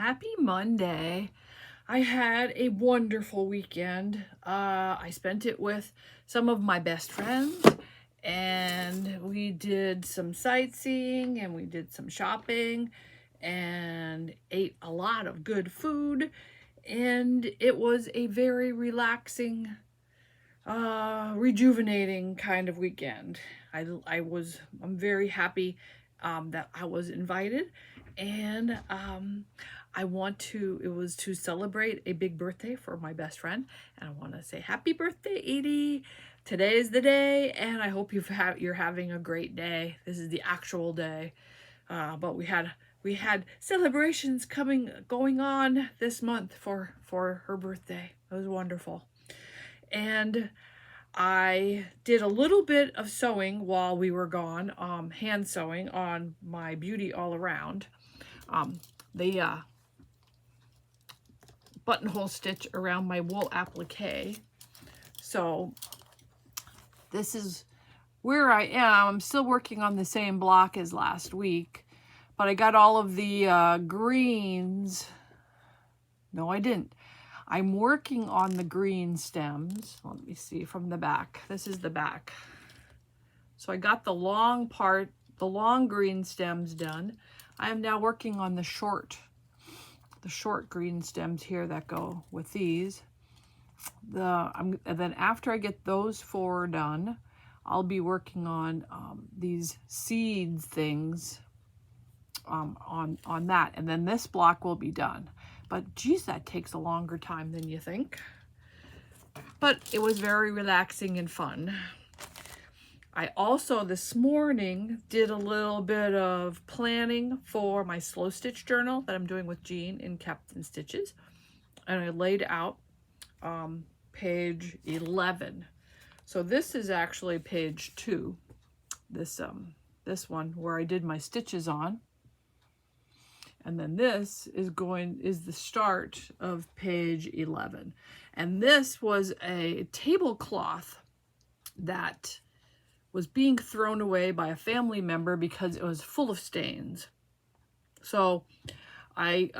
Happy Monday. I had a wonderful weekend. I spent it with some of my best friends, and we did some sightseeing and we did some shopping and ate a lot of good food, and it was a very relaxing, rejuvenating kind of weekend. I'm very happy that I was invited, and it was to celebrate a big birthday for my best friend, and I want to say happy birthday, Edie. Today is the day, and I hope you're having a great day. This is the actual day, but we had celebrations going on this month for her birthday. It was wonderful. And I did a little bit of sewing while we were gone, hand sewing on my Beauty All Around. The buttonhole stitch around my wool applique. So this is where I am. I'm still working on the same block as last week, but I got all of the greens. No, I didn't. I'm working on the green stems. Let me see from the back. This is the back. So I got the long part, the long green stems done. I am now working on the short green stems here that go with these. And then after I get those 4 done, I'll be working on these seeds things on that, and then this block will be done. But geez, that takes a longer time than you think. But it was very relaxing and fun. I also this morning did a little bit of planning for my slow stitch journal that I'm doing with Jean in Captain Stitches. And I laid out page 11. So this is actually page 2. This one where I did my stitches on. And then this is the start of page 11. And this was a tablecloth that was being thrown away by a family member because it was full of stains. So I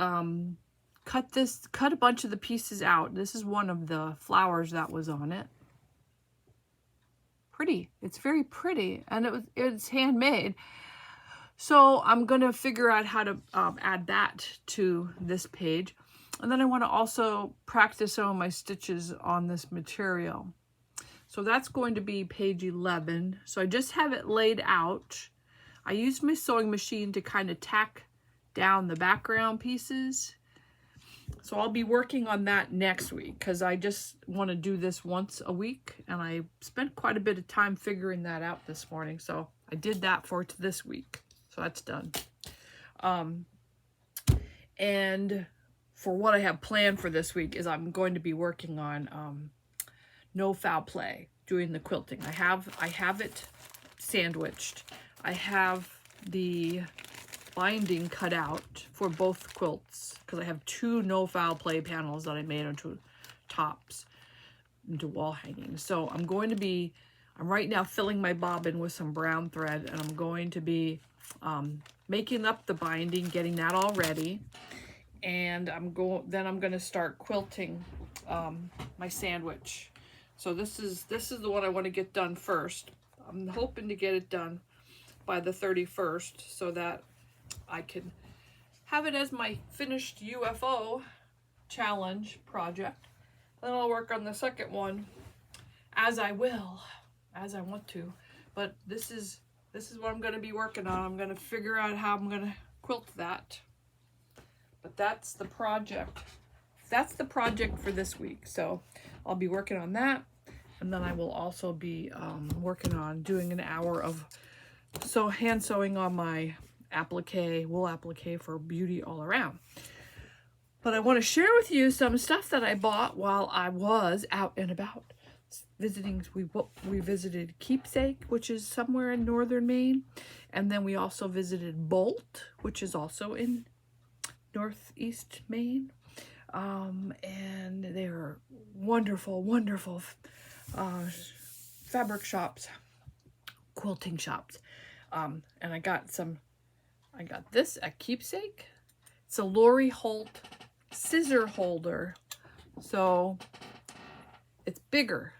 cut a bunch of the pieces out. This is one of the flowers that was on it. Pretty. It's very pretty, and it's handmade. So I'm going to figure out how to add that to this page. And then I want to also practice some of my stitches on this material. So that's going to be page 11. So I just have it laid out. I used my sewing machine to kind of tack down the background pieces. So I'll be working on that next week because I just want to do this once a week. And I spent quite a bit of time figuring that out this morning. So I did that for this week. So that's done. And for what I have planned for this week is I'm going to be working on no foul play, doing the quilting. I have it sandwiched. I have the binding cut out for both quilts because I have 2 no foul play panels that I made into tops, into wall hanging. So I'm right now filling my bobbin with some brown thread, and I'm going to be making up the binding, getting that all ready, and I'm going to start quilting my sandwich. So this is the one I want to get done first. I'm hoping to get it done by the 31st so that I can have it as my finished UFO challenge project. Then I'll work on the second one as I want to. But this is what I'm going to be working on. I'm going to figure out how I'm going to quilt that. But that's the project. That's the project for this week. So I'll be working on that. And then I will also be working on doing an hour of hand sewing on my wool applique for Beauty All Around. But I want to share with you some stuff that I bought while I was out and about visiting. We visited Keepsake, which is somewhere in northern Maine, and then we also visited Bolt, which is also in northeast Maine, and they are wonderful fabric shops, quilting shops, and I got this at Keepsake. It's a Lori Holt scissor holder. So it's bigger.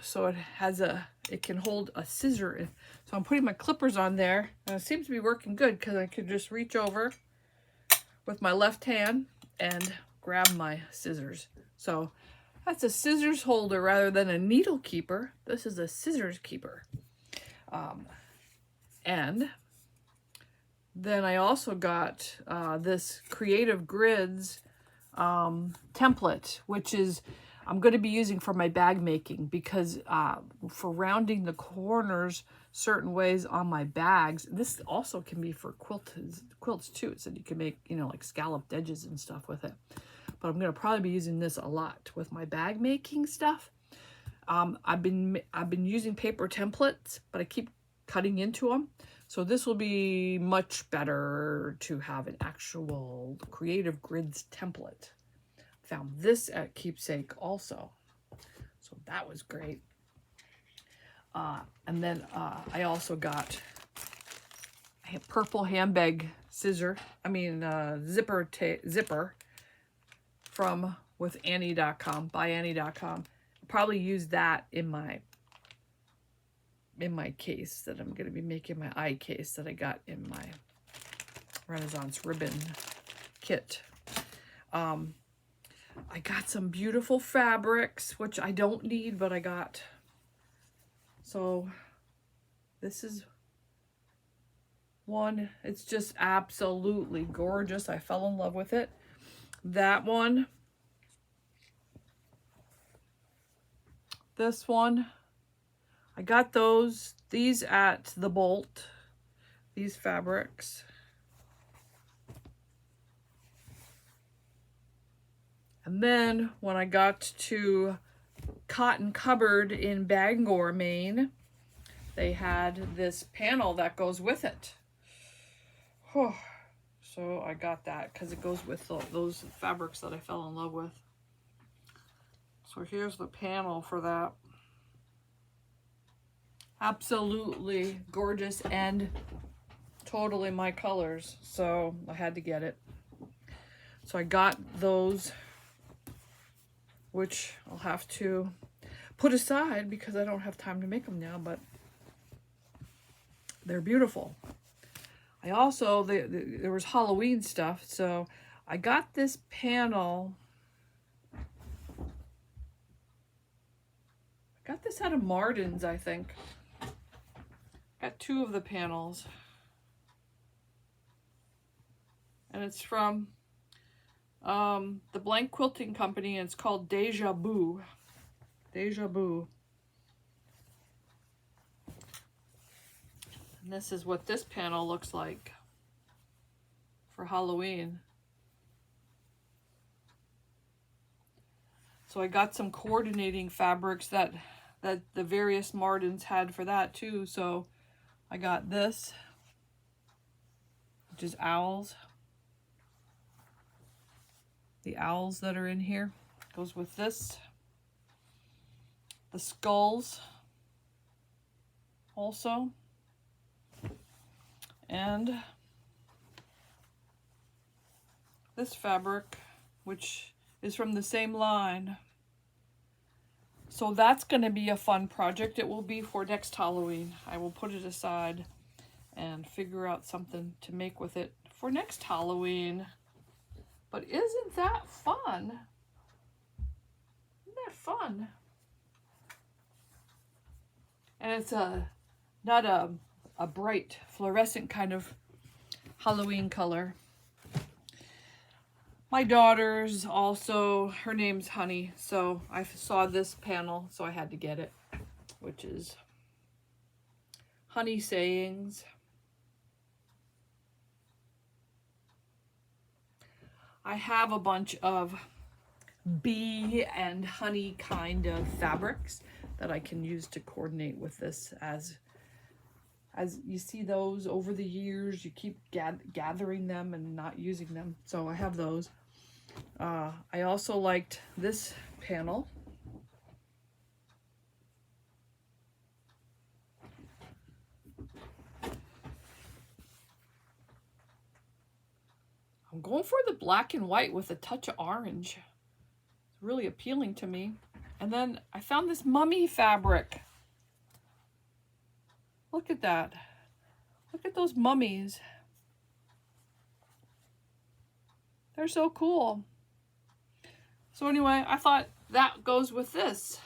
So it has it can hold a scissor. So I'm putting my clippers on there, and it seems to be working good because I can just reach over with my left hand and grab my scissors. So that's a scissors holder rather than a needle keeper. This is a scissors keeper. And then I also got this Creative Grids template, which is I'm going to be using for my bag making, because for rounding the corners certain ways on my bags. This also can be for quilts too, so you can make, you know, like scalloped edges and stuff with it. But I'm going to probably be using this a lot with my bag making stuff. I've been using paper templates, but I keep cutting into them. So this will be much better to have an actual Creative Grids template. Found this at Keepsake also. So that was great. And then I also got a purple handbag zipper from with Annie.com, by Annie.com. Probably use that in my case that I'm going to be making, my eye case that I got in my Renaissance ribbon kit. I got some beautiful fabrics, which I don't need, but I got. So this is one. It's just absolutely gorgeous. I fell in love with it. That one. This one. I got these at the Bolt, these fabrics. And then when I got to Cotton Cupboard in Bangor, Maine, they had this panel that goes with it. So I got that because it goes with those fabrics that I fell in love with. So here's the panel for that. Absolutely gorgeous and totally my colors, so I had to get it. So I got those, which I'll have to put aside because I don't have time to make them now, but they're beautiful. I also, there was Halloween stuff, so I got this panel. I got this out of Mardens, I think. Got two of the panels. And it's from the Blank Quilting Company, and it's called Deja Vu. Deja Vu. And this is what this panel looks like for Halloween. So I got some coordinating fabrics that the various Mardens had for that too. So I got this, which is owls. The owls that are in here goes with this. The skulls also. And this fabric, which is from the same line. So that's going to be a fun project. It will be for next Halloween. I will put it aside and figure out something to make with it for next Halloween. But isn't that fun? Isn't that fun? And it's not a bright fluorescent kind of Halloween color. My daughter's also, her name's Honey, so I saw this panel, so I had to get it, which is Honey Sayings. I have a bunch of bee and honey kind of fabrics that I can use to coordinate with this. As you see those over the years, you keep gathering them and not using them. So I have those. I also liked this panel. I'm going for the black and white with a touch of orange. It's really appealing to me. And then I found this mummy fabric. Look at that. Look at those mummies. They're so cool. So anyway, I thought that goes with this.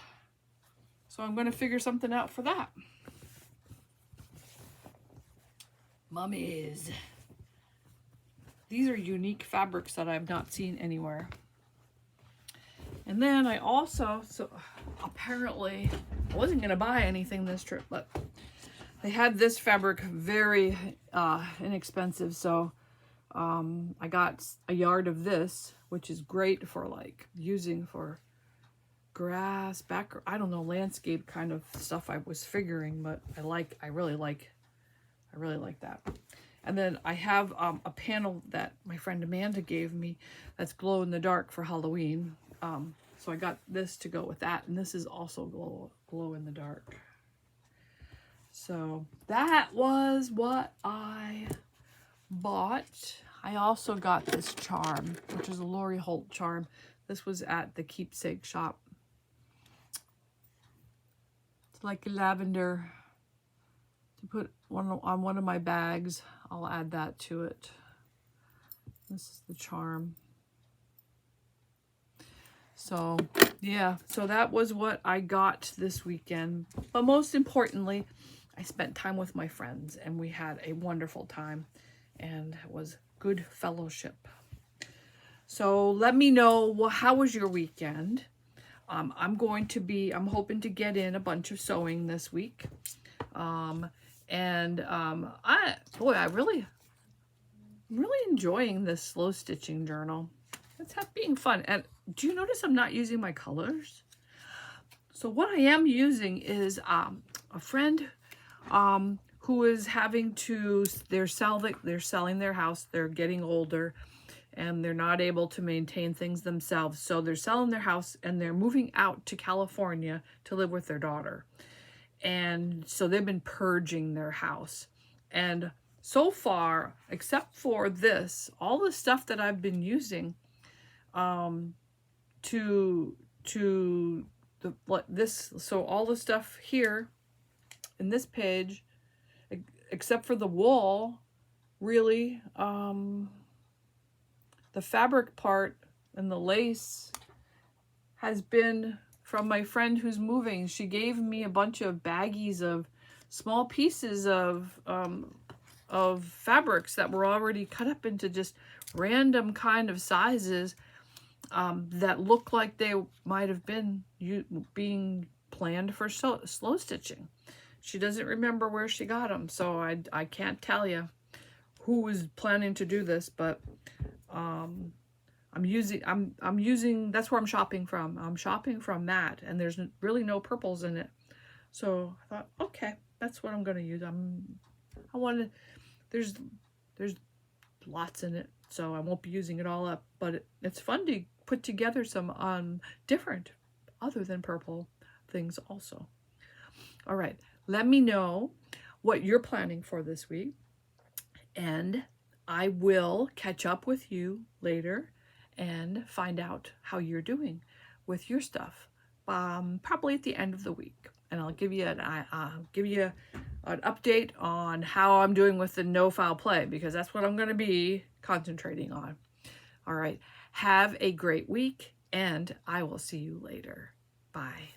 So I'm going to figure something out for that. Mummies. These are unique fabrics that I've not seen anywhere. And then I also, so apparently I wasn't going to buy anything this trip, but they had this fabric very inexpensive. So I got a yard of this, which is great for like using for grass, I don't know, landscape kind of stuff I was figuring, but I really like that. And then I have a panel that my friend Amanda gave me that's glow in the dark for Halloween. So I got this to go with that, and this is also glow in the dark. So that was what I bought. I also got this charm, which is a Lori Holt charm. This was at the Keepsake shop. It's like lavender to put on one of my bags. I'll add that to it. This is the charm. So yeah, so that was what I got this weekend. But most importantly, I spent time with my friends and we had a wonderful time and it was good fellowship. So let me know, how was your weekend? I'm hoping to get in a bunch of sewing this week. I'm really enjoying this slow stitching journal. It's being fun. And do you notice I'm not using my colors? So what I am using is a friend who is having to, they're selling their house, they're getting older, and they're not able to maintain things themselves. So they're selling their house and they're moving out to California to live with their daughter. And so they've been purging their house. And so far, except for this, all the stuff that I've been using so all the stuff here in this page, except for the wool, really, the fabric part and the lace has been from my friend who's moving. She gave me a bunch of baggies of small pieces of fabrics that were already cut up into just random kind of sizes that look like they might have been being planned for slow stitching. She doesn't remember where she got them, so I can't tell you who was planning to do this, but I'm using, that's where I'm shopping from. I'm shopping from that, and there's really no purples in it. So I thought, okay, that's what I'm going to use. There's lots in it, so I won't be using it all up, but it's fun to put together some different, other than purple things also. All right, let me know what you're planning for this week, and I will catch up with you later and find out how you're doing with your stuff, probably at the end of the week. And I'll give you an update on how I'm doing with the no foul play, because that's what I'm going to be concentrating on. All right, have a great week, and I will see you later. Bye.